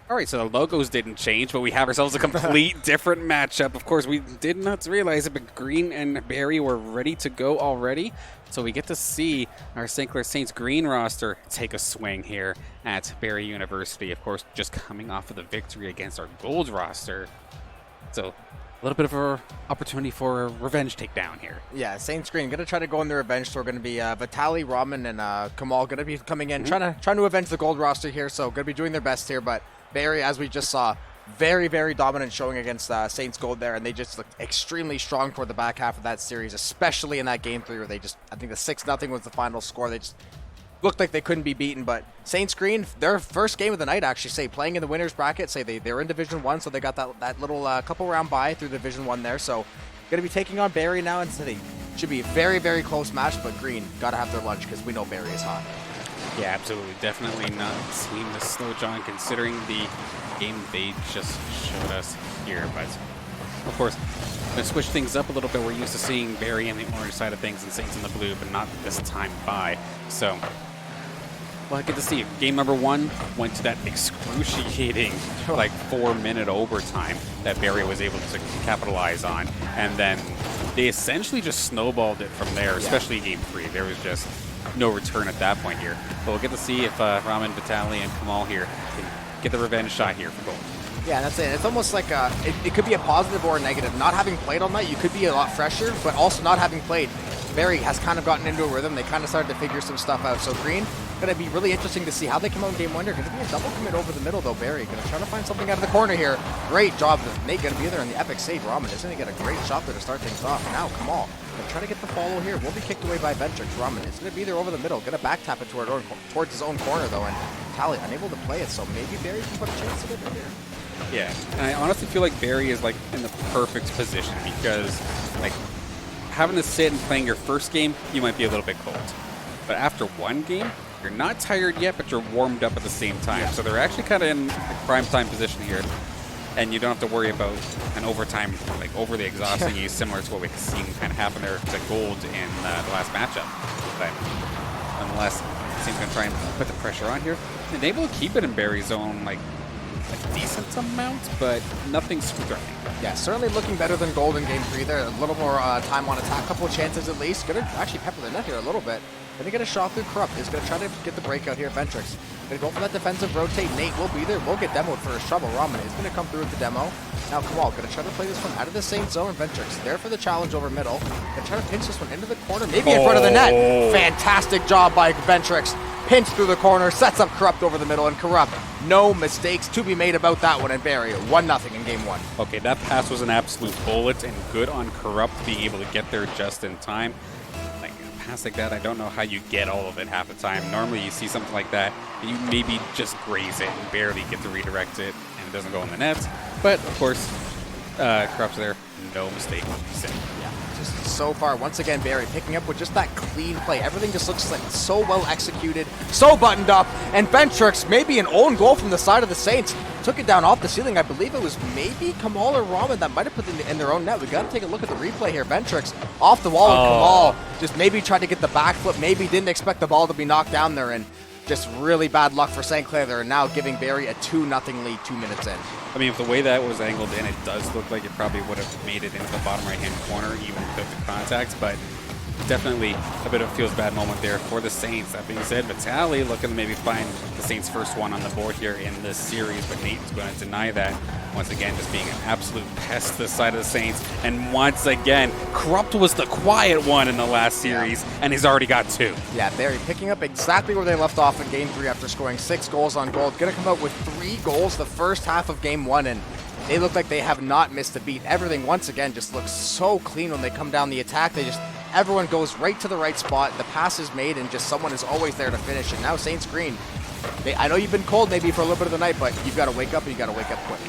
All right, so the logos didn't change, but we have ourselves a complete different matchup. Of course, we did not realize it, but Green and Barry were ready to go already. So we get to see our St. Clair Saints green roster take a swing here at Barry University. Of course, just coming off of the victory against our gold roster. So a little bit of an opportunity for a revenge takedown here. Yeah, Saints green going to try to go in the revenge. So we're going to be Vitaly, Raman, and Kamal going to be coming in, trying to avenge the gold roster here. So going to be doing their best here, but Barry, as we just saw, very, very dominant showing against Saints Gold there, and they just looked extremely strong toward the back half of that series, especially in that game 3 where they just, I think the 6-0 was the final score. They just looked like they couldn't be beaten, but Saints Green, their first game of the night, actually, playing in the winners bracket, they're in Division 1, so they got that little couple round bye through Division 1 there, so going to be taking on Barry now in City. Should be a very, very close match, but Green got to have their lunch because we know Barry is hot. Yeah, absolutely. Definitely not seem to slow John considering the game they just showed us here. But, of course, going to switch things up a little bit. We're used to seeing Barry on the orange side of things and Saints in the blue, but not this time by. So, well, I get to see it. Game number 1 went to that excruciating, 4-minute overtime that Barry was able to capitalize on. And then they essentially just snowballed it from there, especially game 3. There was just no return at that point here. But we'll get to see if Raman, Vitaly, and Kamal here can get the revenge shot here for gold. Yeah, that's it. It's almost like it could be a positive or a negative. Not having played all night, you could be a lot fresher, but also not having played, Barry has kind of gotten into a rhythm. They kind of started to figure some stuff out. So Green, going to be really interesting to see how they come out in game 1. They're going to be a double commit over the middle, though. Barry going to try to find something out of the corner here. Great job. Nate going to be there in the epic save. Raman is going to get a great shot there to start things off. Now, Kamal going to try to get the follow here. Will be kicked away by Ventrix. Raman is going to be there over the middle. Going to back tap it towards his own corner, though. And Tally unable to play it, so maybe Barry can put a chance to get it here. Yeah, and I honestly feel like Barry is in the perfect position because having to sit and playing your first game, you might be a little bit cold. But after one game, you're not tired yet, but you're warmed up at the same time. Yeah. So they're actually kind of in a prime time position here. And you don't have to worry about an overtime, overly exhausting you, similar to what we've seen kind of happen there to Gold in the last matchup. But nonetheless, Saints going to try and put the pressure on here. And able to keep it in Barry's zone, a decent amount, but nothing threatening. Yeah, certainly looking better than Gold in game 3 there. A little more time on attack, couple of chances at least. Going to actually pepper the net here a little bit. Going to get a shot through Corrupt. He's going to try to get the breakout here. Ventrix going to go for that defensive rotate. Nate will be there. We'll get demoed for his trouble. Raman is going to come through with the demo. Now Kamal going to try to play this one out of the Saints zone. Ventrix there for the challenge over middle. Going to try to pinch this one into the corner, maybe in front of the net. Fantastic job by Ventrix. Pinch through the corner, sets up Corrupt over the middle, and Corrupt, no mistakes to be made about that one, and Barry 1-0 in game 1. Okay, that pass was an absolute bullet, and good on Corrupt being able to get there just in time. A pass like that, I don't know how you get all of it half the time. Normally you see something like that, and you maybe just graze it and barely get to redirect it, and it doesn't go in the net. But, of course, Corrupt's there, no mistake. Yeah, just so far, once again, Barry picking up with just that clean play. Everything just looks so well executed, so buttoned up, and Ventrix, maybe an own goal from the side of the Saints, took it down off the ceiling. I believe it was maybe Kamal or Raman that might have put it in their own net. We got to take a look at the replay here. Ventrix off the wall, and Kamal just maybe tried to get the back flip, maybe didn't expect the ball to be knocked down there, and just really bad luck for St. Clair. They're now giving Barry a 2-0 lead 2 minutes in. I mean, if the way that was angled in, it does look like it probably would have made it into the bottom right-hand corner, even without the contacts, but definitely a bit of a feels bad moment there for the Saints. That being said, Vitaly looking to maybe find the Saints' first one on the board here in this series, but Nate's going to deny that. Once again, just being an absolute pest to the side of the Saints. And once again, Corrupt was the quiet one in the last series, and he's already got 2. Yeah, Barry picking up exactly where they left off in game 3 after scoring 6 goals on Gold. Going to come out with 3 goals the first half of game 1, and they look like they have not missed a beat. Everything, once again, just looks so clean when they come down the attack. Everyone goes right to the right spot. The pass is made, and just someone is always there to finish. And now Saints Green, I know you've been cold maybe for a little bit of the night, but you've got to wake up, and you've got to wake up quick.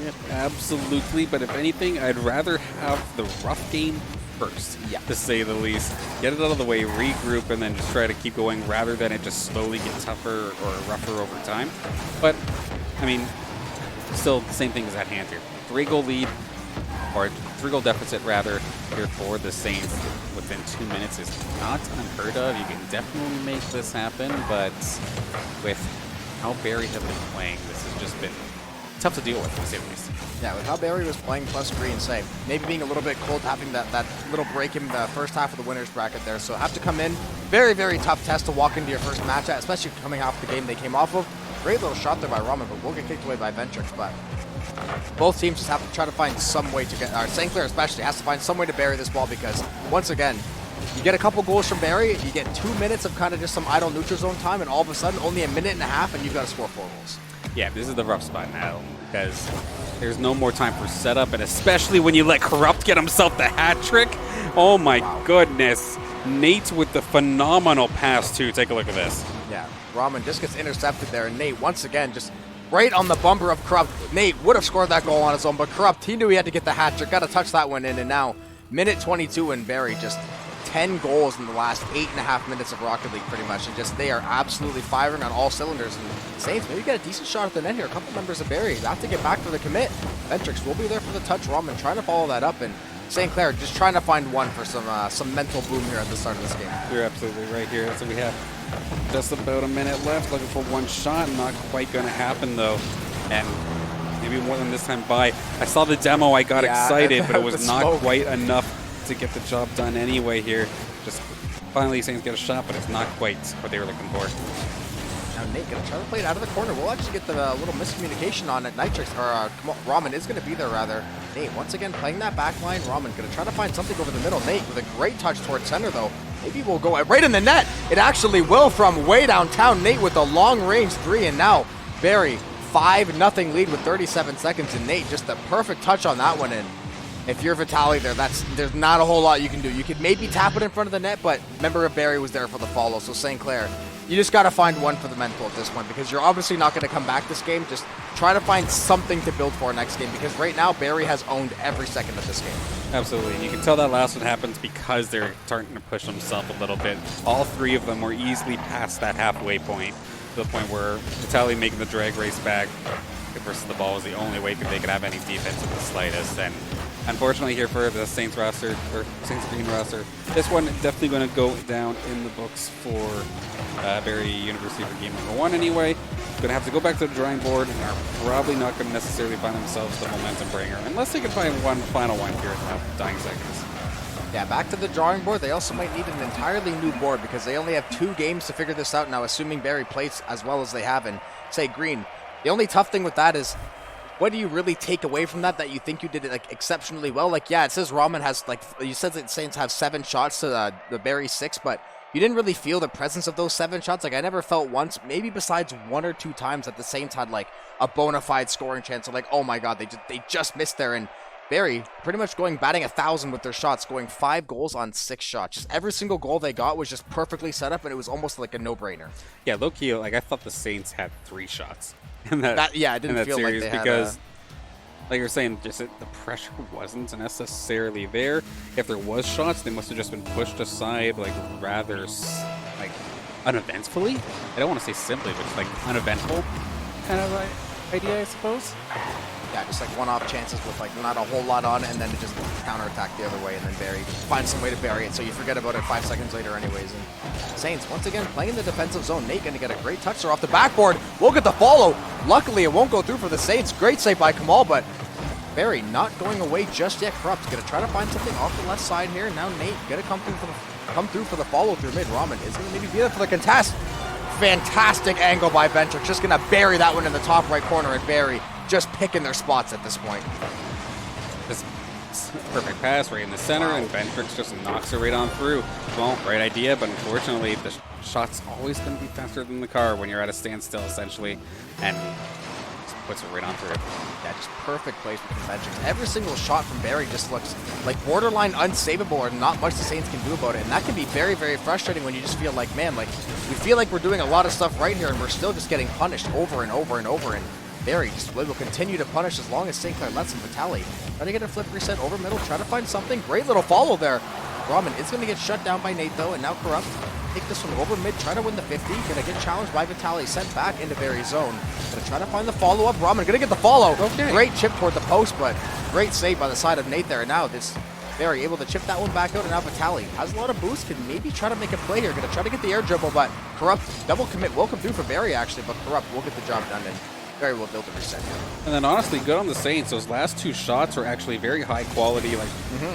Yep, absolutely. But if anything, I'd rather have the rough game first, to say the least. Get it out of the way, regroup, and then just try to keep going rather than it just slowly get tougher or rougher over time. But, I mean, still the same thing is at hand here. 3-goal lead, or 3-goal deficit rather, here for the Saints within 2 minutes is not unheard of. You can definitely make this happen, but with how Barry have been playing, this has just been tough to deal with, to say the least. Yeah, with how Barry was playing plus green, say, maybe being a little bit cold, having that little break in the first half of the winner's bracket there. So have to come in. Very, very tough test to walk into your first match at, especially coming off the game they came off of. Great little shot there by Raman, but will get kicked away by Ventrix. But both teams just have to try to find some way to get, or St. Clair especially, has to find some way to bury this ball because, once again, you get a couple goals from Barry, you get 2 minutes of kind of just some idle neutral zone time, and all of a sudden, only a minute and a half, and you've got to score 4 goals. Yeah, this is the rough spot now because there's no more time for setup, and especially when you let Corrupt get himself the hat trick. Oh my goodness. Nate with the phenomenal pass too. Take a look at this. Yeah, Raman just gets intercepted there, and Nate once again just right on the bumper of Corrupt. Nate would have scored that goal on his own, but Corrupt, he knew he had to get the hat trick, got to touch that one in, and now minute 22 and Barry just 10 goals in the last 8.5 minutes of Rocket League pretty much, and just they are absolutely firing on all cylinders. And Saints maybe get a decent shot at the net here. A couple members of Barry have to get back for the commit. Ventrix will be there for the touch. Raman trying to follow that up, and St. Clair just trying to find one for some mental boom here at the start of this game. You're absolutely right here. So we have just about a minute left, looking for one shot. Not quite going to happen though, and maybe more than this time by. I saw the demo, I got excited, but it was not quite enough to get the job done anyway here. Just finally Saints get a shot, but it's not quite what they were looking for. Now Nate gonna try to play it out of the corner. We'll actually get the little miscommunication on it. Nitrix, or Raman is gonna be there rather. Nate once again playing that back line. Raman gonna try to find something over the middle. Nate with a great touch towards center though. Maybe we'll go right in the net. It actually will from way downtown. Nate with a long range 3, and now Barry 5-0 lead with 37 seconds, and Nate just the perfect touch on that one. And if you're Vitaly there, there's not a whole lot you can do. You could maybe tap it in front of the net, but member of Barry was there for the follow. So St. Clair, you just got to find one for the mental at this point because you're obviously not going to come back this game. Just try to find something to build for next game because right now Barry has owned every second of this game. Absolutely. And you can tell that last one happens because they're starting to push themselves a little bit. All 3 of them were easily past that halfway point to the point where Vitaly making the drag race back versus the ball was the only way that they could have any defense in the slightest. And unfortunately here for the Saints roster, or Saints Green roster, this one definitely going to go down in the books for Barry University for game number 1 anyway. Going to have to go back to the drawing board and are probably not going to necessarily find themselves the momentum bringer unless they can find one final one here in the dying seconds. Yeah, back to the drawing board. They also might need an entirely new board because they only have 2 games to figure this out now, assuming Barry plays as well as they have. And say Green, the only tough thing with that is, what do you really take away from that you think you did it like exceptionally well? Like, yeah, it says Raman has, like, you said that Saints have 7 shots to the Barry 6, but you didn't really feel the presence of those 7 shots. Like, I never felt once, maybe besides 1 or 2 times that the Saints had like a bona fide scoring chance. So like, oh my God, they just missed there. And Barry pretty much batting 1,000 with their shots, scoring 5 goals on 6 shots. Just every single goal they got was just perfectly set up, and it was almost like a no-brainer. Yeah, low-key, like I thought the Saints had 3 shots in that yeah, it didn't feel series like they because, had like you're saying, just the pressure wasn't necessarily there. If there was shots, they must have just been pushed aside, like rather like uneventfully. I don't want to say simply, but just like uneventful kind of idea, I suppose. Yeah, just like one-off chances with like not a whole lot on it, and then it just counterattack the other way, and then Barry finds some way to bury it, so you forget about it 5 seconds later anyways. And Saints, once again, playing in the defensive zone. Nate going to get a great touch there off the backboard. We'll get the follow. Luckily, it won't go through for the Saints. Great save by Kamal, but Barry not going away just yet. Corrupt going to try to find something off the left side here. Now Nate going to come through for the follow through mid. Raman is going to maybe be there for the contest. Fantastic angle by Ventrix. Just going to bury that one in the top right corner, and Barry just picking their spots at this point. This perfect pass right in the center, and Ventrix just knocks it right on through. Well, right idea, but unfortunately the shot's always going to be faster than the car when you're at a standstill, essentially, and just puts it right on through. Yeah, just perfect placement from Ventrix. Every single shot from Barry just looks like borderline unsavable, or not much the Saints can do about it, and that can be very, very frustrating when you just feel like, man, like we feel like we're doing a lot of stuff right here, and we're still just getting punished over and over and over. And Barry just will continue to punish as long as St. Clair lets him. Vitaly try to get a flip reset over middle, try to find something. Great little follow there. Raman is going to get shut down by Nate though, and now Corrupt take this one over mid, try to win the 50. Going to get challenged by Vitaly, sent back into Barry's zone. Going to try to find the follow-up. Raman going to get the follow. Okay. Great chip toward the post, but great save by the side of Nate there. And now this Barry able to chip that one back out, and now Vitaly has a lot of boost, can maybe try to make a play here. Going to try to get the air dribble, but Corrupt double commit will come through for Barry actually, but Corrupt will get the job done, and Barry will build the reset here. And then honestly, good on the Saints. Those last 2 shots were actually very high quality, like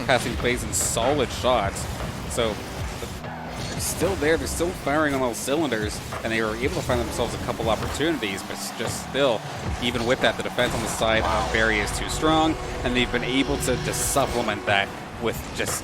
passing plays and solid shots. So they're still there. They're still firing on all cylinders, and they were able to find themselves a couple opportunities, but just still, even with that, the defense on the side of Barry is too strong, and they've been able to supplement that with just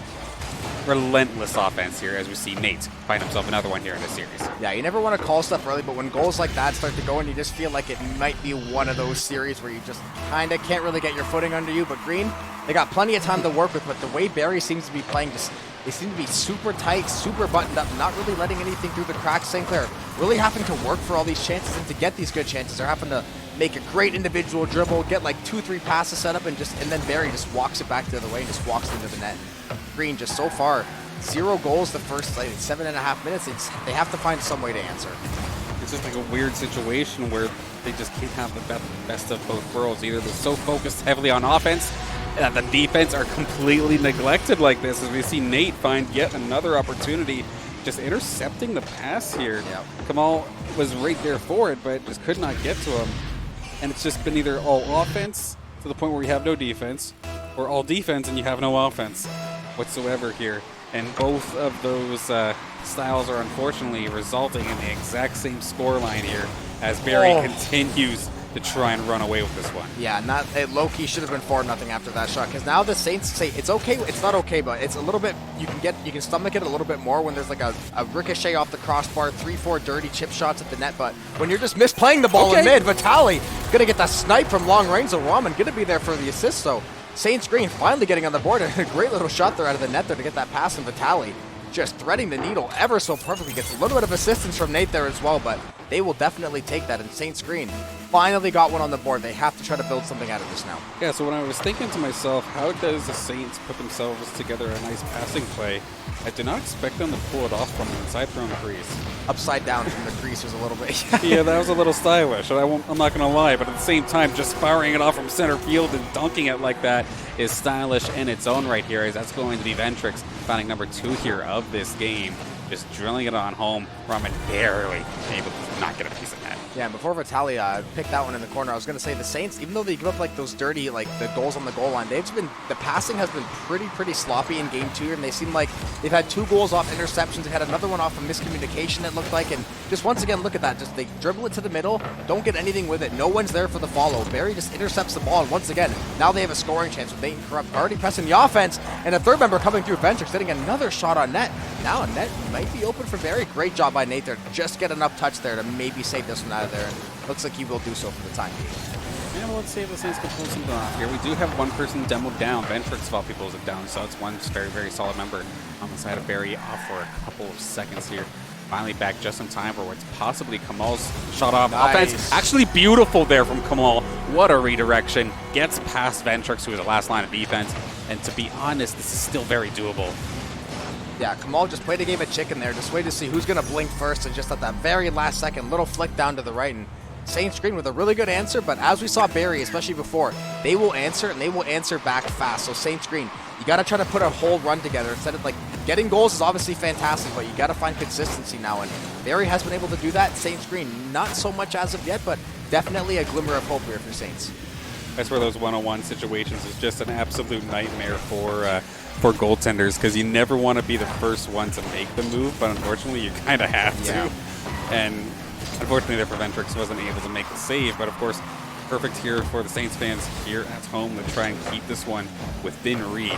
relentless offense here, as we see Nate find himself another one here in this series. Yeah, you never want to call stuff early, but when goals like that start to go in, you just feel like it might be one of those series where you just kind of can't really get your footing under you. But Green, they got plenty of time to work with, but the way Barry seems to be playing, they seem to be super tight, super buttoned up, not really letting anything through the cracks. St. Clair really having to work for all these chances, and to get these good chances, they're having to make a great individual dribble, get like 2-3 passes set up, and then Barry just walks it back the other way and just walks into the net. Green just so far 0 goals the first 7.5 minutes. They have to find some way to answer. It's just like a weird situation where they just can't have the best of both worlds. Either they're so focused heavily on offense that the defense are completely neglected like this, as we see Nate find yet another opportunity, just intercepting the pass here. Yep. Kamal was right there for it, but just could not get to him. And it's just been either all offense to the point where you have no defense, or all defense and you have no offense whatsoever here. And both of those styles are unfortunately resulting in the exact same scoreline here, as Barry continues to try and run away with this one. Yeah, low-key should have been 4-0 after that shot, because now the Saints say it's okay. It's not okay, but it's a little bit, you can stomach it a little bit more when there's like a ricochet off the crossbar, 3-4 dirty chip shots at the net. But when you're just misplaying the ball in mid, Vitaly gonna get the snipe from long range, so Raman gonna be there for the assist. So Saints Green finally getting on the board, and a great little shot there out of the net there to get that pass, and Vitaly just threading the needle ever so perfectly. Gets a little bit of assistance from Nate there as well, but they will definitely take that. And Saints Green finally got one on the board. They have to try to build something out of this now. Yeah, so when I was thinking to myself, how does the Saints put themselves together a nice passing play? I did not expect them to pull it off from inside their own crease. Upside down from the crease was a little bit. Yeah, that was a little stylish. I'm not going to lie, but at the same time, just firing it off from center field and dunking it like that is stylish in its own right here, as that's going to be Ventrix finding number 2 here of this game. Just drilling it on home. Raman barely able to not get a piece of that. Yeah, and before Vitaly picked that one in the corner, I was going to say the Saints, even though they give up like those dirty, like the goals on the goal line, the passing has been pretty sloppy in game 2, and they seem like they've had 2 goals off interceptions. They had another one off a miscommunication, it looked like, and just once again, look at that. Just they dribble it to the middle, don't get anything with it. No one's there for the follow. Barry just intercepts the ball, and once again, now they have a scoring chance with Nate and Corrupt already pressing the offense, and a third member coming through Ventrix, getting another shot on net. Now net might be open for Barry. Great job by Nate there. Just get enough touch there to maybe save this one out of there. And looks like he will do so for the time being. Yeah, well, let's see if the Saints can pull something off here. We do have one person demoed down. Ventrix of all people is down, so it's one very solid member on the side of Barry off for a couple of seconds here. Finally back just in time for what's possibly Kamal's shot off offense. Actually beautiful there from Kamal. What a redirection. Gets past Ventrix, who is the last line of defense. And to be honest, this is still very doable. Yeah, Kamal just played a game of chicken there. Just wait to see who's going to blink first, and just at that very last second, little flick down to the right, and Saints Green with a really good answer. But as we saw Barry, especially before, they will answer, and they will answer back fast. So Saints Green, you got to try to put a whole run together. Instead of like getting goals is obviously fantastic, but you got to find consistency now, and Barry has been able to do that. Saints Green, not so much as of yet, but definitely a glimmer of hope here for Saints. That's where those one-on-one situations is just an absolute nightmare for goaltenders, because you never want to be the first one to make the move, but unfortunately you kind of have to. Yeah. And unfortunately there for Ventrix wasn't able to make the save, but of course perfect here for the Saints fans here at home to try and keep this one within reach.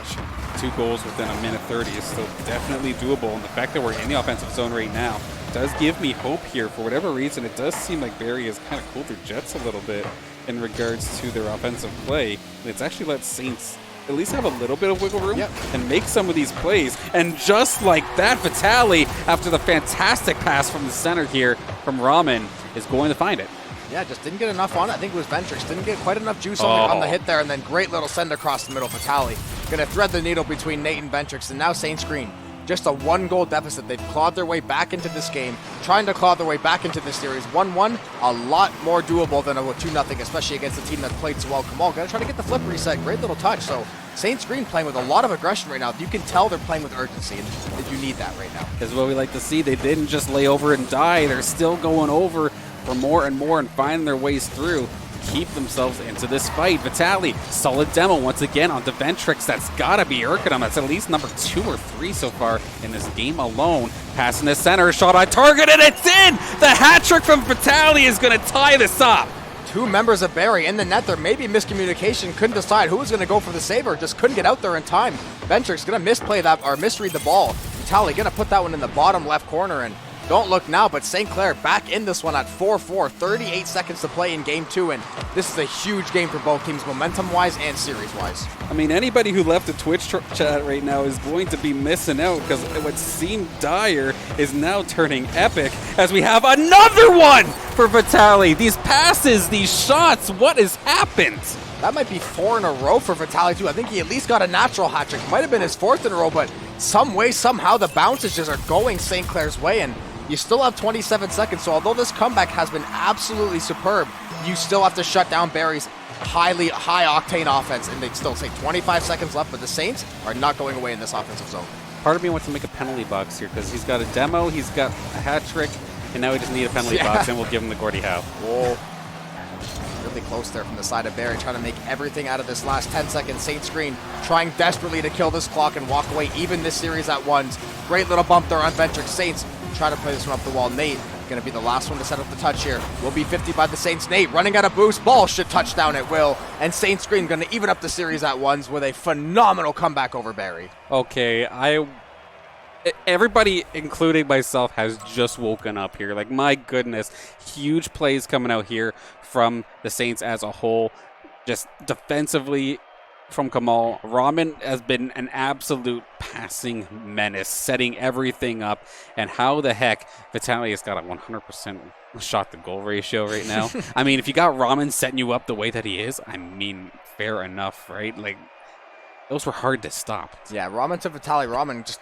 2 goals within a minute 30 is still definitely doable, and the fact that we're in the offensive zone right now does give me hope here. For whatever reason, it does seem like Barry has kind of cooled their jets a little bit in regards to their offensive play. It's actually let Saints at least have a little bit of wiggle room and make some of these plays. And just like that, Vitaly, after the fantastic pass from the center here from Raman, is going to find it. Yeah, just didn't get enough on it. I think it was Ventrix. Didn't get quite enough juice on the hit there, and then great little send across the middle. Vitaly going to thread the needle between Nate and Ventrix, and now Saints Green just a 1-goal deficit. They've clawed their way back into this game, trying to claw their way back into this series. 1-1, a lot more doable than a 2-0, especially against a team that played so well. Kamal gonna try to get the flip reset. Great little touch. So Saints Green playing with a lot of aggression right now. You can tell they're playing with urgency, and you need that right now. Is what we like to see. They didn't just lay over and die. They're still going over for more and more and finding their ways through. Keep themselves into this fight. Vitali, solid demo once again onto Ventrix. That's gotta be Urkadam. That's at least number 2 or 3 so far in this game alone. Passing the center, shot on target, and it's in! The hat trick from Vitali is gonna tie this up. 2 members of Barry in the net. There may be miscommunication. Couldn't decide who was going to go for the saver. Just couldn't get out there in time. Ventrix going to misplay that or misread the ball. Vitali going to put that one in the bottom left corner. And don't look now, but St. Clair back in this one at 4-4. 38 seconds to play in game 2. And this is a huge game for both teams, momentum-wise and series-wise. I mean, anybody who left the Twitch chat right now is going to be missing out because what seemed dire is now turning epic as we have another one for Vitali. These passes, these shots, what has happened? That might be 4 in a row for Vitali too. I think he at least got a natural hat trick. Might have been his 4th in a row, but some way, somehow the bounces just are going St. Clair's way, and you still have 27 seconds. So although this comeback has been absolutely superb, you still have to shut down Barry's high octane offense, and they'd still say 25 seconds left, but the Saints are not going away in this offensive zone. Part of me wants to make a penalty box here because he's got a demo, he's got a hat trick, and now we just need a penalty box, and we'll give him the Gordie Howe. Whoa. Really close there from the side of Barry, trying to make everything out of this last 10 seconds. Saints Green trying desperately to kill this clock and walk away, even this series at ones. Great little bump there on Ventrix. Saints trying to play this one up the wall. Nate going to be the last one to set up the touch here. Will be 50 by the Saints. Nate running out of boost. Ball should touch down at will. And Saints Green going to even up the series at ones with a phenomenal comeback over Barry. Okay, everybody, including myself, has just woken up here. Like, my goodness, huge plays coming out here from the Saints as a whole. Just defensively from Kamal. Ramen has been an absolute passing menace, setting everything up. And how the heck Vitali has got a 100% shot to goal ratio right now. I mean, if you got Ramen setting you up the way that he is, I mean, fair enough, right? Like, those were hard to stop. Yeah, Ramen to Vitali. Ramen just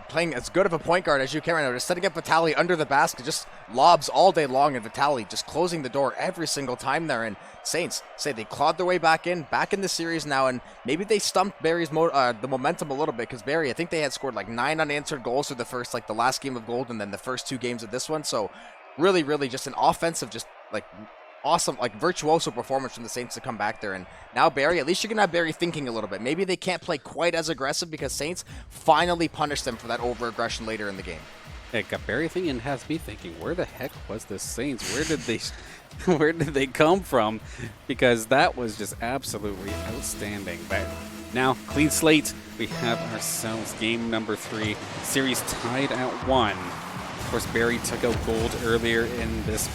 playing as good of a point guard as you can right now, just setting up Vitali under the basket, just lobs all day long, and Vitali just closing the door every single time there. And Saints say they clawed their way back in the series now, and maybe they stumped Barry's the momentum a little bit, because Barry, I think they had scored like 9 unanswered goals through the last game of Gold and then the first 2 games of this one. So really, really just an offensive, just like awesome, like virtuoso performance from the Saints to come back there. And now Barry, at least you can have Barry thinking a little bit. Maybe they can't play quite as aggressive because Saints finally punished them for that over-aggression later in the game. It got Barry thinking and has me thinking, where the heck was the Saints? Where did they come from? Because that was just absolutely outstanding. But now, clean slate. We have ourselves game number 3. Series tied at 1. Of course, Barry took out Gold earlier in this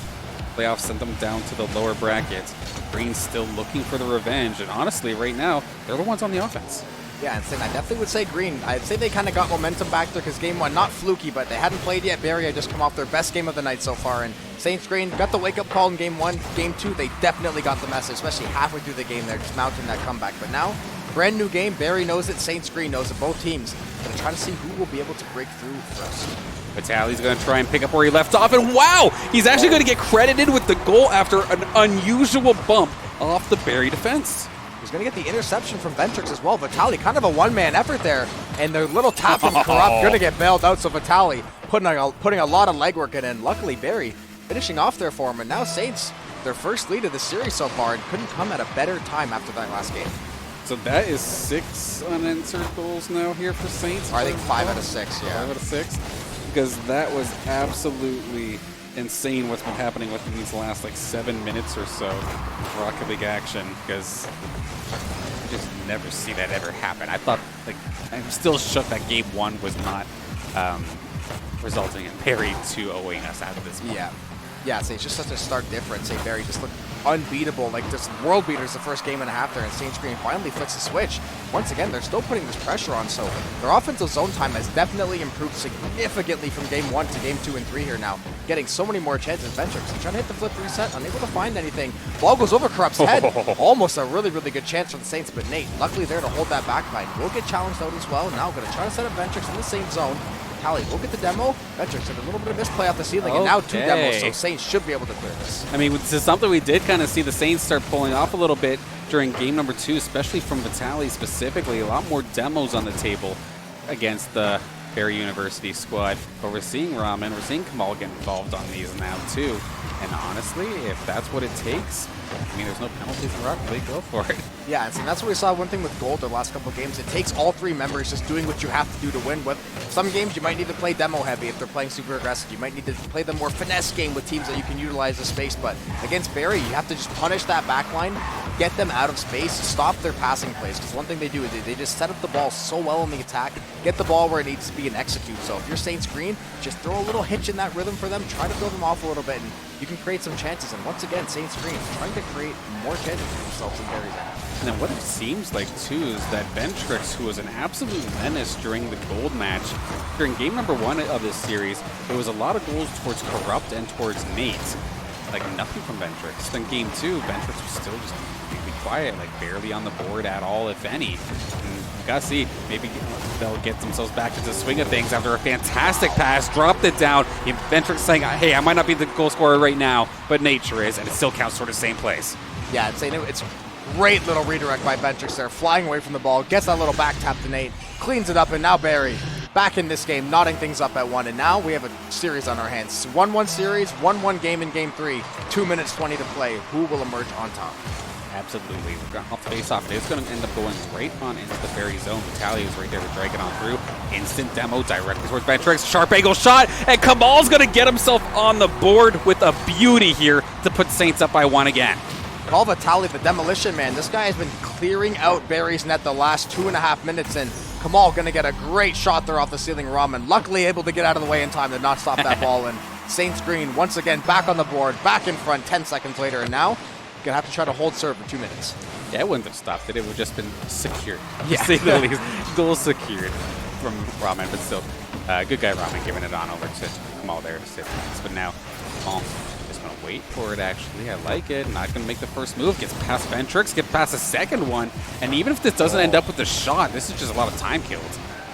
playoffs, sent them down to the lower brackets. Green's still looking for the revenge, and honestly, right now, they're the ones on the offense. Yeah, and I definitely would say Green. I'd say they kind of got momentum back there because game 1, not fluky, but they hadn't played yet. Barry had just come off their best game of the night so far, and Saints Green got the wake-up call in game 1. Game 2, they definitely got the message, especially halfway through the game there, just mounting that comeback. But now, brand new game. Barry knows it. Saints Green knows it. Both teams going to try to see who will be able to break through first. Vitali's going to try and pick up where he left off, and wow! He's actually going to get credited with the goal after an unusual bump off the Barry defense. He's going to get the interception from Ventrix as well. Vitali, kind of a one-man effort there, and the little tap from Corrupt going to get bailed out, so Vitali putting a lot of legwork in, and luckily Barry finishing off there for him, and now Saints, their first lead of the series so far, and couldn't come at a better time after that last game. So that is 6 unanswered goals now here for Saints? Or I think 5 out of 6, yeah. 5 out of 6? Because that was absolutely insane what's been happening within these last like 7 minutes or so of Rocket League action, because I just never see that ever happen. I thought, like, I'm still shook that game 1 was not resulting in Barry 2-0ing us out of this one. Yeah, so it's just such a stark difference. Say Barry just looked unbeatable, like just world beaters the first game and a half there, and Saints Green finally flicks the switch. Once again, they're still putting this pressure on, so their offensive zone time has definitely improved significantly from game 1 to game 2 and 3 here now, getting so many more chances. Ventrix trying to hit the flip reset, unable to find anything. Ball goes over Corrupt's head. Almost a really, really good chance for the Saints, but Nate, luckily there to hold that backline. Will get challenged out as well. Now going to try to set up Ventrix in the same zone. Tally will get the demo. Ventrix had a little bit of misplay off the ceiling, and now 2 demos, so Saints should be able to clear this. I mean, this is something we did kind of see the Saints start pulling off a little bit during game number 2, especially from Vitaly specifically. A lot more demos on the table against the Barry University squad. But we're seeing Ramen, we're seeing Kamal get involved on these now too. And honestly, if that's what it takes, I mean, there's no penalty for Rock. They go for it. Yeah, and so that's what we saw one thing with Gold the last couple of games. It takes all 3 members just doing what you have to do to win. With some games, you might need to play demo heavy if they're playing super aggressive. You might need to play the more finesse game with teams that you can utilize the space. But against Barry, you have to just punish that back line, get them out of space, stop their passing plays. Because one thing they do is they just set up the ball so well in the attack, get the ball where it needs to be and execute. So if you're Saints Green, just throw a little hitch in that rhythm for them, try to throw them off a little bit, and you can create some chances. And once again, Saints Green trying to create more chances for themselves in Barry's end. And then what it seems like, too, is that Ventrix, who was an absolute menace during the Gold match, during game number 1 of this series, there was a lot of goals towards Corrupt and towards Nate. Like, nothing from Ventrix. Then game 2, Ventrix was still just completely quiet, like barely on the board at all, if any. And you gotta see, maybe they'll get themselves back into the swing of things after a fantastic pass, dropped it down. Ventrix saying, hey, I might not be the goal scorer right now, but nature is, and it still counts toward the same place. Yeah, I'd say it's great little redirect by Ventrix there, flying away from the ball, gets that little back tap to Nate, cleans it up, and now Barry back in this game, knotting things up at 1, and now we have a series on our hands. 1-1 series, 1-1 game in game 3, 2 minutes 20 to play. Who will emerge on top? Absolutely. We're going to face off. It's going to end up going right on into the Barry zone. Vitaly is right there to drag it on through. Instant demo directly towards Ventrix. Sharp angle shot, and Kamal's going to get himself on the board with a beauty here to put Saints up by 1 again. Call Vitaly the demolition man. This guy has been clearing out Barry's net the last 2.5 minutes, and Kamal going to get a great shot there off the ceiling. Ramen luckily able to get out of the way in time to not stop that ball, and Saints Green once again back on the board, back in front 10 seconds later, and now you're going to have to try to hold serve for 2 minutes. Yeah, it wouldn't have stopped it. It would have just been secured. Yeah. To say the least. Goal secured from Ramen, but still, good guy Ramen giving it on over to Kamal there to save things. But now, Kamal just going to wait for it, actually. I like it. Not going to make the first move. Gets past Ventrix, gets past the second one. And even if this doesn't end up with a shot, this is just a lot of time killed.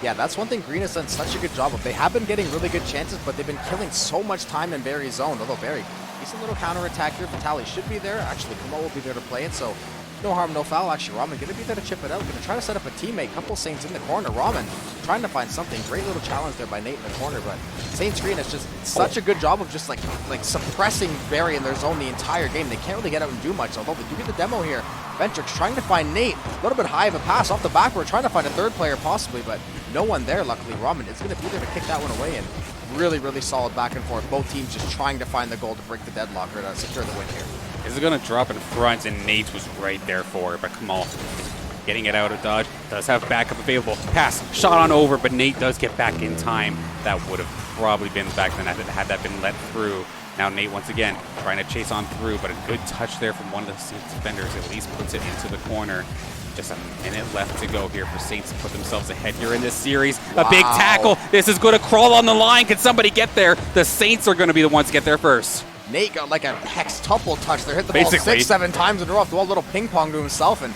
Yeah, that's one thing Green has done such a good job of. They have been getting really good chances, but they've been killing so much time in Barry's zone. Although Barry, he's a little counterattack here. Vitaly should be there. Actually, Kamal will be there to play it, so no harm, no foul. Actually, Ramen going to be there to chip it out. Going to try to set up a teammate. Couple Saints in the corner. Ramen trying to find something. Great little challenge there by Nate in the corner, but Saints Green has just such a good job of just like suppressing Barry in their zone the entire game. They can't really get out and do much, although they do get the demo here. Ventrix trying to find Nate. A little bit high of a pass off the backward, trying to find a third player possibly, but no one there. Luckily, Ramen is going to be there to kick that one away, and really, really solid back and forth. Both teams just trying to find the goal to break the deadlock or to secure the win here. Is it going to drop in front, and Nate was right there for it, but Kamal getting it out of dodge. Does have backup available. Pass, shot on over, but Nate does get back in time. That would have probably been back then had that been let through. Now Nate once again trying to chase on through, but a good touch there from one of the Saints defenders at least puts it into the corner. Just a minute left to go here for Saints to put themselves ahead here in this series. Wow. A big tackle. This is going to crawl on the line. Can somebody get there? The Saints are going to be the ones to get there first. Nate got like a hextuple touch there. Hit the ball 6-7 times in a row off the wall. Little ping pong to himself, and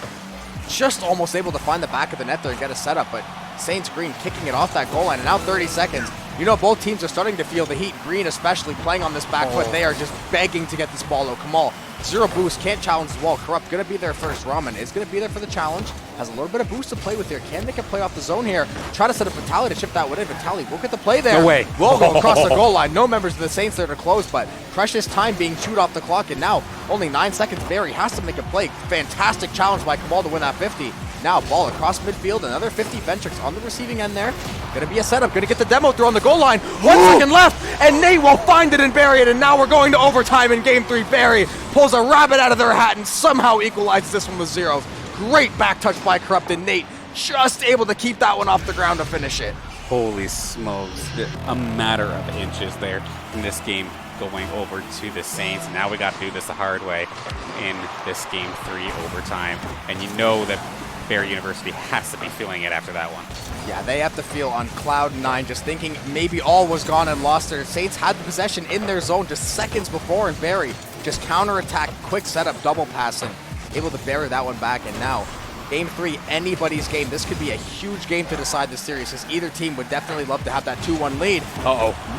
just almost able to find the back of the net there and get a setup. But Saints Green kicking it off that goal line, and now 30 seconds. You know, both teams are starting to feel the heat. Green especially playing on this back foot. They are just begging to get this ball out. Kamal, zero boost, can't challenge the wall. Corrupt going to be there first. Ramen is going to be there for the challenge. Has a little bit of boost to play with here. Can make a play off the zone here. Try to set up Vitaly to chip that one in. Vitaly will get the play there. No way. Will go across the goal line. No members of the Saints there to close, but precious time being chewed off the clock, and now only 9 seconds. Barry has to make a play. Fantastic challenge by Kamal to win that 50. Now ball across midfield, another 50. Ventrix on the receiving end there. Gonna be a setup, gonna get the demo through on the goal line. 1 second left, and Nate will find it and bury it, and now we're going to overtime in game 3. Barry pulls a rabbit out of their hat and somehow equalizes this one with zeros. Great back touch by Corrupt, and Nate just able to keep that one off the ground to finish it. Holy smokes. A matter of inches there in this game. going over to the Saints. Now we got to do this the hard way in this Game 3 overtime. And you know that Barry University has to be feeling it after that one. Yeah, they have to feel on cloud 9, just thinking maybe all was gone and lost there. Saints had the possession in their zone just seconds before, and Barry just counterattack, quick setup, double passing, able to bury that one back. And now, Game 3, anybody's game. This could be a huge game to decide the series, because either team would definitely love to have that 2-1 lead.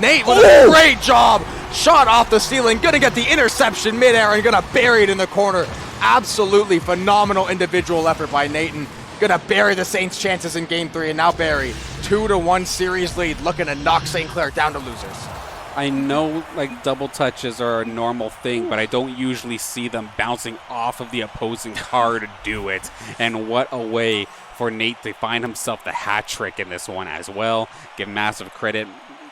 Nate with a great job. Shot off the ceiling, gonna get the interception midair and gonna bury it in the corner. Absolutely phenomenal individual effort by Nathan. Gonna bury the Saints' chances in Game 3, and now Barry, 2-1 series lead, looking to knock St. Clair down to losers. I know like double touches are a normal thing, but I don't usually see them bouncing off of the opposing car to do it. And what a way for Nate to find himself the hat trick in this one as well. Give massive credit.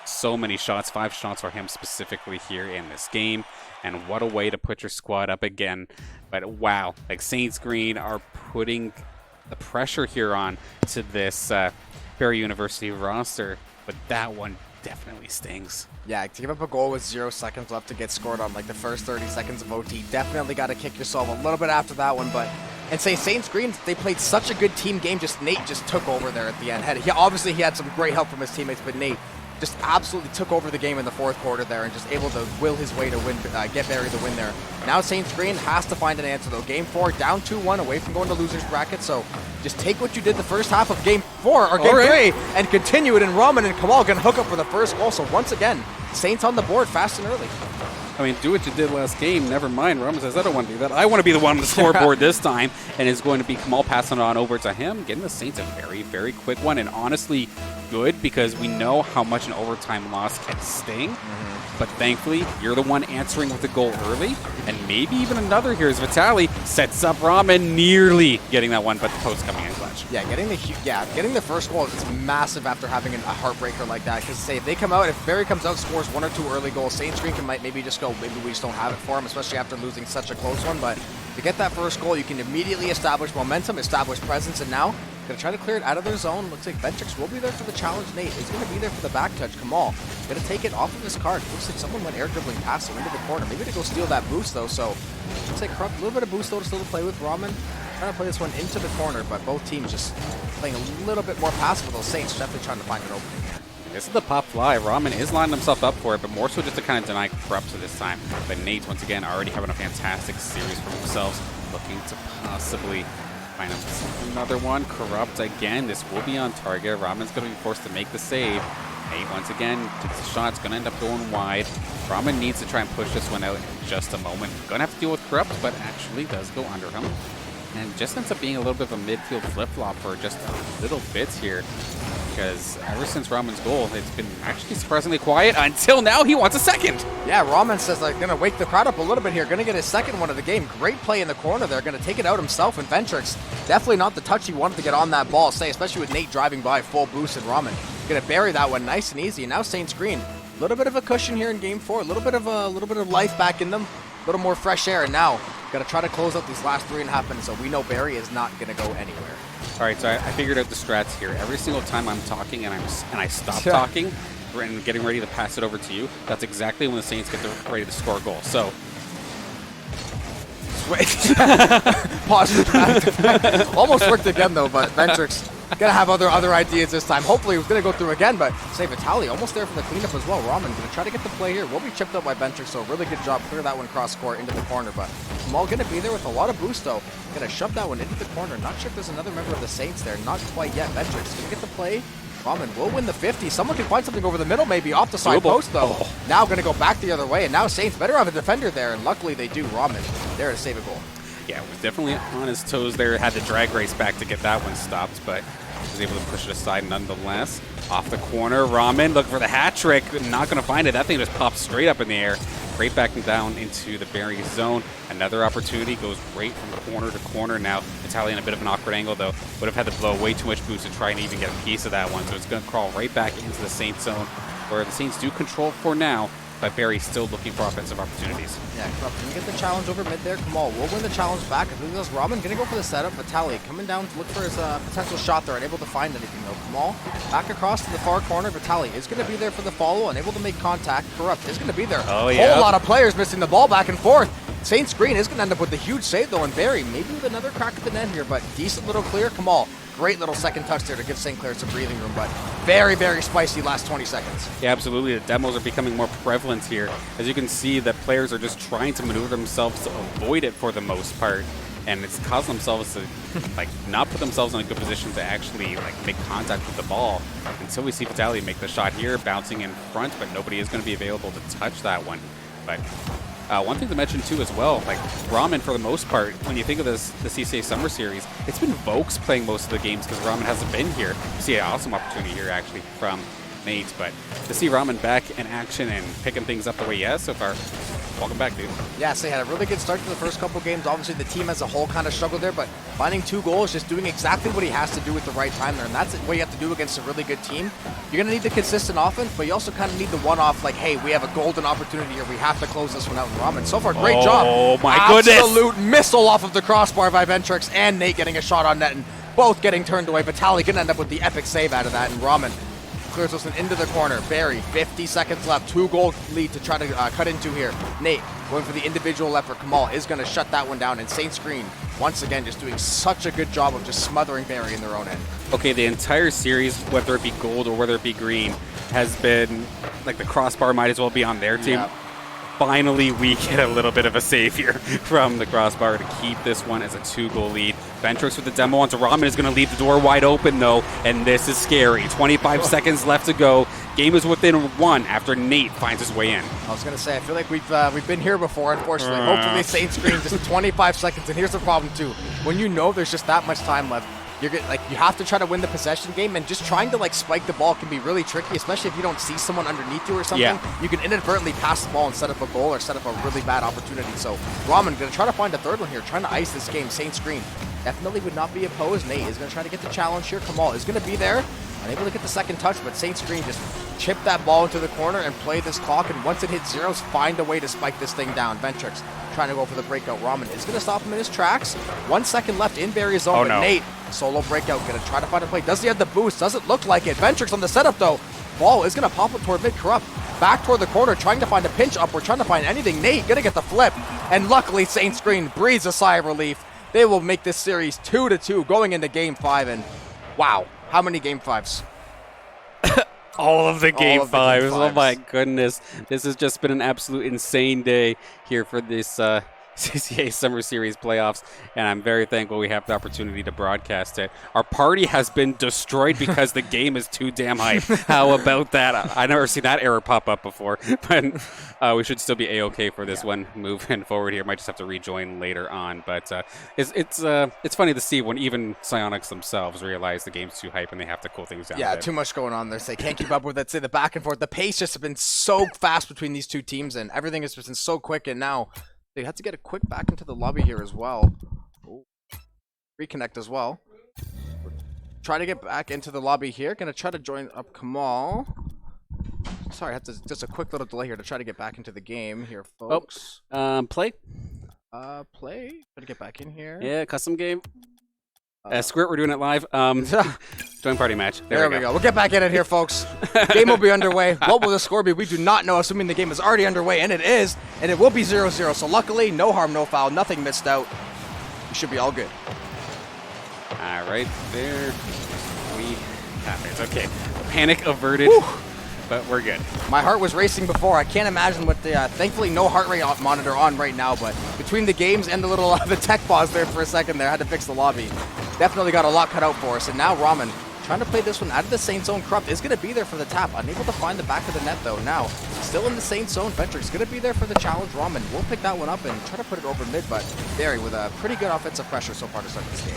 So many shots, 5 shots for him specifically here in this game. And what a way to put your squad up again. But wow, like Saints Green are putting the pressure here on to this Barry University roster. But that one definitely stings. Yeah, to give up a goal with 0 seconds left to get scored on like the first 30 seconds of OT, definitely got to kick yourself a little bit after that one. But and say Saints Green, they played such a good team game. Just Nate just took over there at the end. Obviously he had some great help from his teammates, but Nate just absolutely took over the game in the fourth quarter there and just able to will his way to win, get Barry the win there. Now Saints Green has to find an answer though. Game 4 down 2-1 away from going to losers bracket. So just take what you did the first half of Game 4 or Game 3 and continue it. And Raman and Kamal gonna hook up for the first goal. So once again, Saints on the board fast and early. I mean, do what you did last game. Never mind. Raman says, I don't want to do that. I want to be the one on the scoreboard this time. And it's going to be Kamal passing it on over to him, getting the Saints a very, very quick one. And honestly, good, because we know how much an overtime loss can sting. But thankfully, you're the one answering with the goal early. And maybe even another here as Vitali sets up Raman, nearly getting that one, but the post coming in clutch. Yeah, getting the first goal is massive after having a heartbreaker like that. Because say if they come out, if Barry comes out, scores 1 or 2 early goals, Saints Green can maybe just go, maybe we just don't have it for him, especially after losing such a close one. But to get that first goal, you can immediately establish momentum, establish presence, and now gonna try to clear it out of their zone. Looks like Ventrix will be there for the challenge. Nate is gonna be there for the back touch. Kamal gonna take it off of his card. Looks like someone went air dribbling past him into the corner. Maybe to go steal that boost though. So looks like Corrupt, a little bit of boost though to still to play with. Raman trying to play this one into the corner, but both teams just playing a little bit more passive with those Saints, definitely trying to find an opening. This is the pop fly. Raman is lining himself up for it, but more so just to kind of deny Corrupt this time. But Nate, once again, already having a fantastic series for themselves, looking to possibly find another one. Corrupt again. This will be on target. Raman's going to be forced to make the save. Nate, once again, takes a shot. It's going to end up going wide. Raman needs to try and push this one out in just a moment. Going to have to deal with Corrupt, but actually does go under him. And just ends up being a little bit of a midfield flip-flop for just a little bit here. Because ever since Raman's goal, it's been actually surprisingly quiet until now he wants a second. Yeah, Raman says like gonna wake the crowd up a little bit here. Gonna get his second one of the game. Great play in the corner there. Gonna take it out himself, and Ventrix definitely not the touch he wanted to get on that ball. Say, especially with Nate driving by full boost and Raman gonna bury that one nice and easy. And now Saints Green, a little bit of a cushion here in Game 4. A little bit of life back in them. A little more fresh air, and now got to try to close out these last 3.5 minutes, so we know Barry is not going to go anywhere. All right, so I figured out the strats here. Every single time I'm talking and I stop talking and getting ready to pass it over to you, that's exactly when the Saints get ready to score a goal. So, pause for dramatic effect. Almost worked again though, but Ventrix gonna have other ideas this time. Hopefully it's gonna go through again, but say Vitali almost there for the cleanup as well. Raman gonna try to get the play here. Will be chipped up by Ventrix, so really good job. Clear that one cross court into the corner, but Kamal gonna be there with a lot of boost though. Gonna shove that one into the corner. Not sure if there's another member of the Saints there. Not quite yet. Ventrix gonna get the play. Raman will win the 50. Someone can find something over the middle, maybe off the side post though. Now gonna go back the other way, and now Saints better have a defender there, and luckily they do. Raman there to save a goal. Yeah, was definitely on his toes there. Had to drag race back to get that one stopped, but was able to push it aside nonetheless. Off the corner, Raman looking for the hat trick. Not going to find it. That thing just popped straight up in the air. Right back down into the Barry zone. Another opportunity goes right from corner to corner now. Vitali in a bit of an awkward angle though. Would have had to blow way too much boost to try and even get a piece of that one. So it's going to crawl right back into the Saints zone, where the Saints do control for now. but Barry's still looking for offensive opportunities. Yeah, Corrupt gonna get the challenge over mid there. Kamal will win the challenge back. I believe that's Ramen gonna go for the setup. Vitaly coming down to look for his potential shot there, unable to find anything though. Kamal back across to the far corner. Vitaly is gonna be there for the follow, unable to make contact. Corrupt is gonna be there. Oh yeah. Whole lot of players missing the ball back and forth. Saints Green is gonna end up with a huge save though, and Barry maybe with another crack at the net here, but decent little clear. Kamal, great little second touch there to give St. Clair some breathing room, but very, very spicy last 20 seconds. Yeah, absolutely. The demos are becoming more prevalent here. As you can see, that players are just trying to maneuver themselves to avoid it for the most part, and it's caused themselves to like not put themselves in a good position to actually like make contact with the ball. Until we see Vitaly make the shot here, bouncing in front, but nobody is going to be available to touch that one. But one thing to mention too as well, like Ramen for the most part, when you think of this, the CCA Summer Series, it's been Vokes playing most of the games because Ramen hasn't been here. You see an awesome opportunity here actually from Nate, but to see Ramen back in action and picking things up the way he has so far, welcome back, dude. Yeah, so he had a really good start to the first couple games. Obviously, the team as a whole kind of struggled there, but finding 2 goals, just doing exactly what he has to do at the right time there, and that's what you have to do against a really good team. You're going to need the consistent offense, but you also kind of need the one-off, like, hey, we have a golden opportunity here. We have to close this one out. And Ramen, so far, great job. Oh, my goodness. Absolute missile off of the crossbar by Ventrix, and Nate getting a shot on net, and both getting turned away. Vitaly going to end up with the epic save out of that, and Ramen clears this one into the corner. Barry, 50 seconds left. 2-goal lead to try to cut into here. Nate going for the individual effort. Kamal is going to shut that one down. And Saints Green, once again, just doing such a good job of just smothering Barry in their own end. Okay, the entire series, whether it be gold or whether it be green, has been like the crossbar might as well be on their team. Yep. Finally, we get a little bit of a save here from the crossbar to keep this one as a 2-goal lead. Ventrix with the demo onto Ramen is going to leave the door wide open, though, and this is scary. 25 seconds left to go. Game is within 1 after Nate finds his way in. I was going to say, I feel like we've been here before, unfortunately. Hopefully, Saints Green, just 25 seconds. And here's the problem, too. When you know there's just that much time left, you have to try to win the possession game, and just trying to like spike the ball can be really tricky, especially if you don't see someone underneath you or something. Yeah. You can inadvertently pass the ball and set up a goal or set up a really bad opportunity. So Ramen going to try to find a third one here, trying to ice this game. Saints Green definitely would not be opposed. Nate is going to try to get the challenge here. Kamal is going to be there, unable to get the second touch, but Saints Green just chip that ball into the corner and play this clock, and once it hits zeros, find a way to spike this thing down. Ventrix trying to go for the breakout. Ramen is going to stop him in his tracks. 1 second left in Barry's zone, but Nate, solo breakout, going to try to find a play. Does he have the boost? Doesn't look like it. Ventrix on the setup, though. Ball is going to pop up toward mid. Corrupt back toward the corner, trying to find a pinch up. We're trying to find anything. Nate going to get the flip, and luckily Saints Green breathes a sigh of relief. They will make this series 2-2 going into Game 5, and wow, how many Game 5s? All of the Game 5s. Oh fives. my goodness. This has just been an absolute insane day here for this CCA Summer Series playoffs, and I'm very thankful we have the opportunity to broadcast it. Our party has been destroyed because the game is too damn hype. How about that? I never seen that error pop up before, but we should still be A-okay for this one moving forward here. Might just have to rejoin later on, but it's funny to see when even Psionics themselves realize the game's too hype and they have to cool things down. Yeah, a bit. too much going on there. They can't keep up with it. Say the back and forth. The pace just has been so fast between these two teams, and everything has been so quick, and now they had to get a quick back into the lobby here as well. Ooh. Reconnect as well. Try to get back into the lobby here. Gonna try to join up Kamal. Sorry, I have to just a quick little delay here to try to get back into the game here, folks. Play? Play. Try to get back in here. Yeah, custom game. Squirt, we're doing it live. Join party match. There we go. We'll get back in it here, folks. Game will be underway. What will the score be? We do not know, assuming the game is already underway, and it is. And it will be 0-0. So luckily, no harm, no foul, nothing missed out. We should be all good. All right, there we have it. Okay, panic averted. Whew. But we're good. My heart was racing before. I can't imagine what the, thankfully no heart rate monitor on right now, but between the games and the little, the tech pause there for a second there, I had to fix the lobby. Definitely got a lot cut out for us. And now Ramen trying to play this one out of the Saints zone. Corrupt is going to be there for the tap. Unable to find the back of the net though. Now, still in the Saints zone. Ventrix going to be there for the challenge. Ramen will pick that one up and try to put it over mid, but Barry with a pretty good offensive pressure so far to start this game.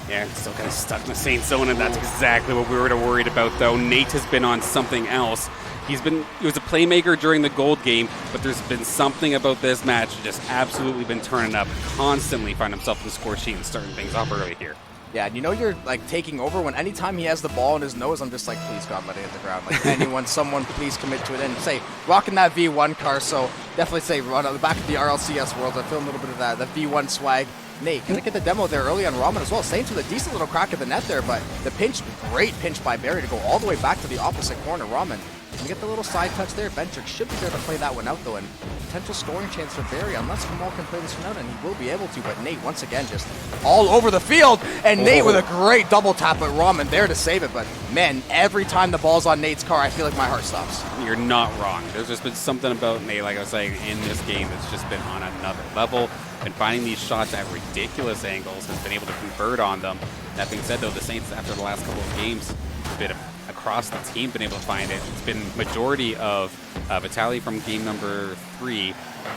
Yeah, still kind of stuck in the Saints zone, and that's exactly what we were worried about, though. Nate has been on something else. He was a playmaker during the gold game, but there's been something about this match just absolutely been turning up. Constantly find himself in the score sheet and starting things off early here. Yeah, and you know you're like taking over when anytime he has the ball in his nose, I'm just like, please God, let it hit the ground. Like anyone, someone, please commit to it. And say, rocking that V1 car, so definitely say run on the back of the RLCS world. I feel a little bit of that, the V1 swag. Nate, gonna get the demo there early on Ramen as well. Saints with a decent little crack at the net there, but the pinch, great pinch by Barry to go all the way back to the opposite corner. Ramen, and get the little side touch there. Ventric should be there to play that one out though, and potential scoring chance for Barry unless Kamal can play this one out, and he will be able to. But Nate once again just all over the field, and Nate with a great double tap at Ramen there to save it. But man, every time the ball's on Nate's car, I feel like my heart stops. You're not wrong. There's just been something about Nate, like I was saying, in this game that's just been on another level. And finding these shots at ridiculous angles, has been able to convert on them. That being said, though, the Saints, after the last couple of games, a bit of across the team been able to find it. It's been majority of Vitaly from game number 3,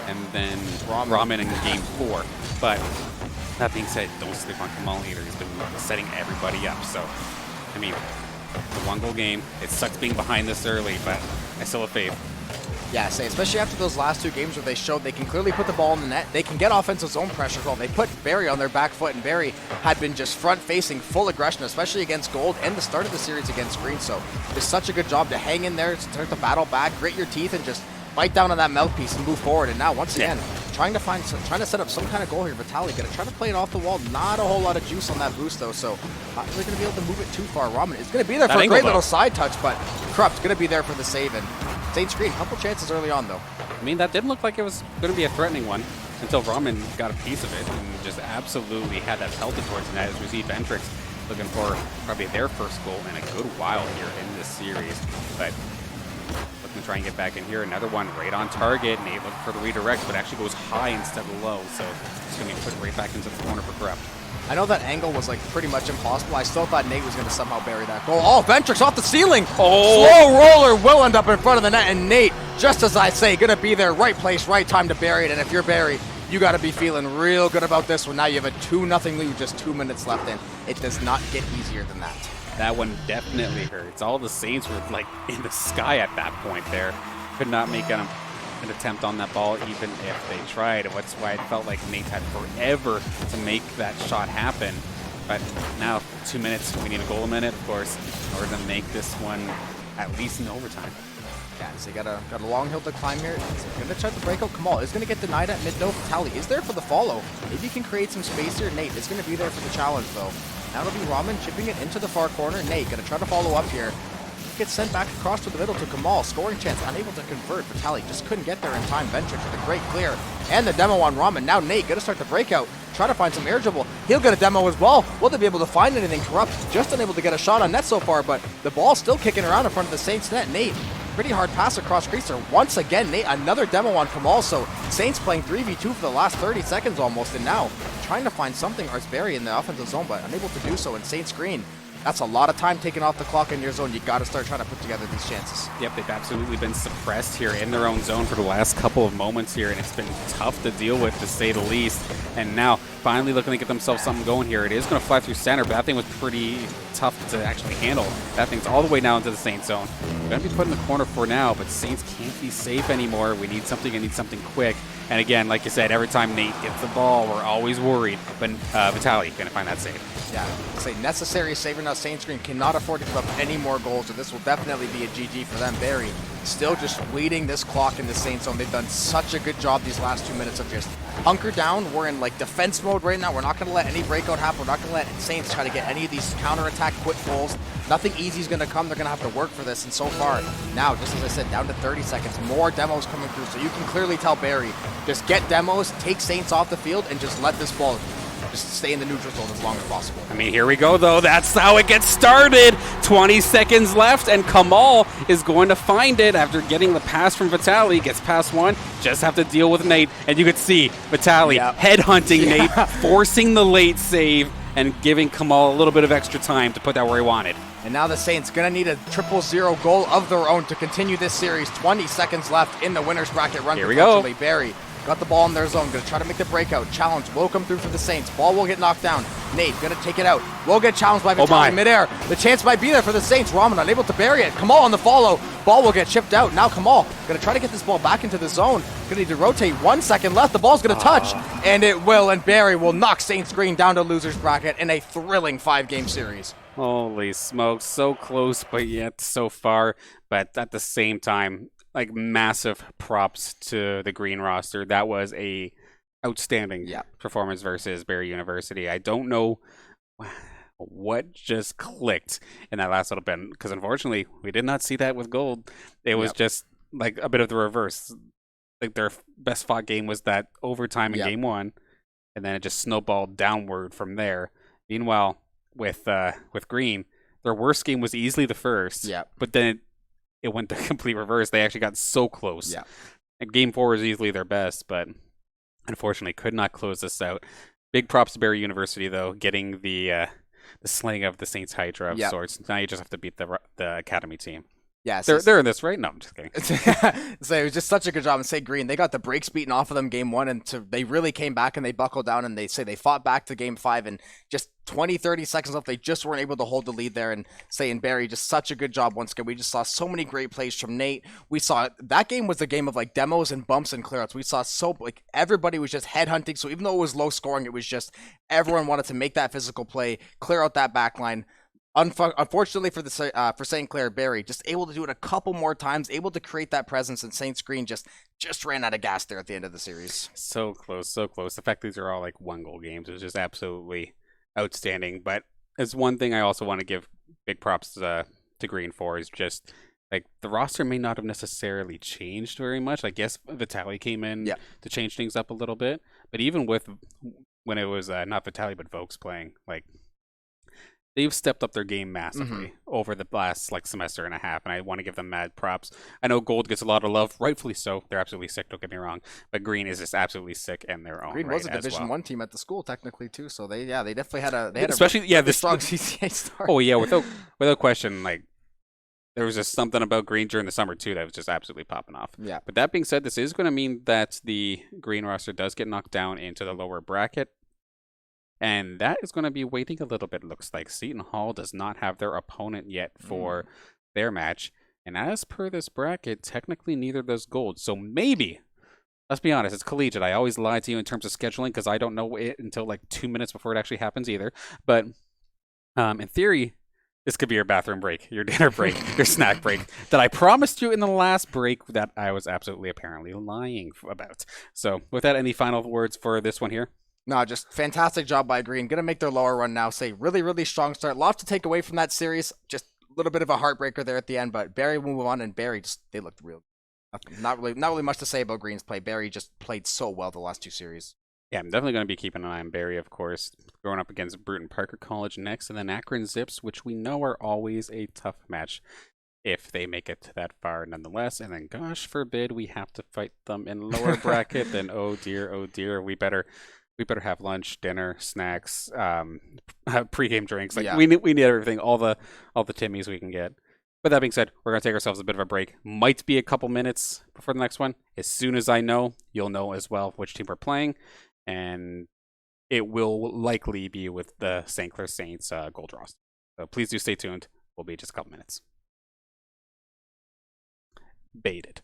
and then Ramen in game 4. But that being said, don't sleep on Kamal either. He's been setting everybody up. So, I mean, it's a 1-goal game. It sucks being behind this early, but I still have faith. Yeah, especially after those last 2 games where they showed they can clearly put the ball in the net. They can get offensive zone pressure as well. They put Barry on their back foot, and Barry had been just front-facing, full aggression, especially against Gold and the start of the series against Green. So just such a good job to hang in there, to turn the battle back, grit your teeth, and just bite down on that mouthpiece and move forward. And now, once again, trying to set up some kind of goal here. Vitaly gonna try to play it off the wall. Not a whole lot of juice on that boost though, so not really gonna be able to move it too far. Ramen is gonna be there for a great little side touch, but Corrupt's gonna be there for the save. And Saints Green, couple chances early on though. I mean, that didn't look like it was going to be a threatening one until Ramen got a piece of it and just absolutely had that pelted towards the net as we see Ventrix looking for probably their first goal in a good while here in this series. But looking to try and get back in here. Another one right on target. Nate looking for the redirect, but actually goes high instead of low. So it's going to be put right back into the corner for Corrupt. I know that angle was like pretty much impossible. I still thought Nate was going to somehow bury that goal. Oh, Ventrix off the ceiling. Oh. Slow roller will end up in front of the net, and Nate, just as I say, going to be there, right place, right time to bury it. And if you're Barry, you got to be feeling real good about this one. Now you have a 2-0 lead with just 2 minutes left, and it does not get easier than that. That one definitely hurts. All the Saints were like in the sky at that point there. Could not make an attempt on that ball even if they tried. That's why it felt like Nate had forever to make that shot happen. But now 2 minutes, we need a goal a minute, of course, in order to make this one at least in overtime. Yeah, so you got a long hill to climb here. He's going to try to break out. Kamal is going to get denied at mid though. Vitaly is there for the follow. Maybe you can create some space here. Nate is going to be there for the challenge though. Now it'll be Ramen chipping it into the far corner. Nate going to try to follow up here. Gets sent back across to the middle to Kamal. Scoring chance, unable to convert. Vitaly just couldn't get there in time. Ventrix with a great clear. And the demo on Ramen. Now Nate going to start the breakout. Try to find some air dribble. He'll get a demo as well. Will they be able to find anything? Corrupt just unable to get a shot on net so far, but the ball's still kicking around in front of the Saints net. Nate, pretty hard pass across creaser. Once again, Nate, another demo on Kamal. So Saints playing 3v2 for the last 30 seconds almost, and now trying to find something. Arsberry in the offensive zone, but unable to do so. In Saints Green, that's a lot of time taken off the clock in your zone. You got to start trying to put together these chances. Yep, they've absolutely been suppressed here in their own zone for the last couple of moments here, and it's been tough to deal with, to say the least. And now, finally looking to get themselves something going here. It is going to fly through center, but that thing was pretty tough to actually handle. That thing's all the way now into the Saints zone. Going to be put in the corner for now, but Saints can't be safe anymore. We need something quick. And again, like you said, every time Nate gets the ball, we're always worried. But Vitaly going to find that save. Yeah, say necessary save. Now Saints Green cannot afford to give up any more goals, so this will definitely be a GG for them. Barry still just bleeding this clock in the Saints zone. They've done such a good job these last 2 minutes of just hunker down. We're in like defense mode right now. We're not going to let any breakout happen. We're not going to let Saints try to get any of these counterattack quick goals. Nothing easy is going to come. They're going to have to work for this. And so far, now, just as I said, down to 30 seconds, more demos coming through. So you can clearly tell Barry, just get demos, take Saints off the field, and just let this ball just stay in the neutral zone as long as possible. I mean, here we go, though. That's how it gets started. 20 seconds left, and Kamal is going to find it after getting the pass from Vitaly. Gets past one. Just have to deal with Nate. And you could see Vitaly headhunting Nate, forcing the late save, and giving Kamal a little bit of extra time to put that where he wanted. And now the Saints going to need a 0-0 goal of their own to continue this series. 20 seconds left in the winner's bracket run. Here we go. Barry got the ball in their zone, gonna try to make the breakout. Challenge will come through for the Saints. Ball will get knocked down. Nate gonna take it out. Will get challenged by Vitaly midair. The chance might be there for the Saints. Raman unable to bury it. Kamal on the follow. Ball will get chipped out. Now Kamal gonna try to get this ball back into the zone. Gonna need to rotate. 1 second left. The ball's gonna touch, and it will. And Barry will knock Saints Green down to losers bracket in a thrilling 5-game series. Holy smokes, so close, but yet so far. But at the same time, like, massive props to the green roster. That was a outstanding performance versus Barry University. I don't know what just clicked in that last little bit, because unfortunately we did not see that with gold. It was just like a bit of the reverse. Like, their best fought game was that overtime in game 1, and then it just snowballed downward from there. Meanwhile, with green, their worst game was easily the first, but then it went the complete reverse. They actually got so close. And game 4 was easily their best, but unfortunately could not close this out. Big props to Barry University, though, getting the slaying of the Saints Hydra of sorts. Now you just have to beat the Academy team. Yeah, they're in this, right? No, I'm just kidding. So it was just such a good job. And say Green, they got the brakes beaten off of them game 1, and they really came back and they buckled down, and they fought back to game 5, and just 20-30 seconds left, they just weren't able to hold the lead there. And saying Barry, just such a good job once again. We just saw so many great plays from Nate. We saw that game was a game of like demos and bumps and clearouts. We saw everybody was just headhunting. So even though it was low scoring, it was just everyone wanted to make that physical play, clear out that back line. Unfortunately for St. Clair, Barry just able to do it a couple more times, able to create that presence, and Saints Green just ran out of gas there at the end of the series. So close, so close. The fact these are all like 1-goal games is just absolutely outstanding. But as one thing I also want to give big props to Green for is just like the roster may not have necessarily changed very much. I guess Vitaly came in to change things up a little bit, but even with when it was not Vitaly but Vokes playing, like, they've stepped up their game massively over the last semester and a half, and I want to give them mad props. I know Gold gets a lot of love, rightfully so. They're absolutely sick, don't get me wrong, but Green is just absolutely sick in their own Green right was a Division 1 team at the school technically too, so they definitely had a strong CCA start. Oh yeah, without question, like, there was just something about Green during the summer too that was just absolutely popping off. Yeah. But that being said, this is going to mean that the Green roster does get knocked down into the lower bracket. And that is going to be waiting a little bit, it looks like. Seton Hall does not have their opponent yet for their match. And as per this bracket, technically neither does Gold. So maybe, let's be honest, it's collegiate. I always lie to you in terms of scheduling because I don't know it until like 2 minutes before it actually happens either. But in theory, this could be your bathroom break, your dinner break, your snack break that I promised you in the last break that I was absolutely apparently lying about. So with that, any final words for this one here? No, just fantastic job by Green. Going to make their lower run now. Say really, really strong start. Lots to take away from that series. Just a little bit of a heartbreaker there at the end, but Barry will move on, and Barry they looked real. Not really much to say about Green's play. Barry just played so well the last 2 series. Yeah, I'm definitely going to be keeping an eye on Barry, of course. Going up against Bruton Parker College next, and then Akron Zips, which we know are always a tough match if they make it that far nonetheless. And then, gosh forbid, we have to fight them in lower bracket, then oh dear, we better have lunch, dinner, snacks, pregame drinks. We need everything, all the Timmies we can get. But that being said, we're gonna take ourselves a bit of a break. Might be a couple minutes before the next one. As soon as I know, you'll know as well which team we're playing, and it will likely be with the St. Clair Saints gold roster. So please do stay tuned. We'll be just a couple minutes. Baited.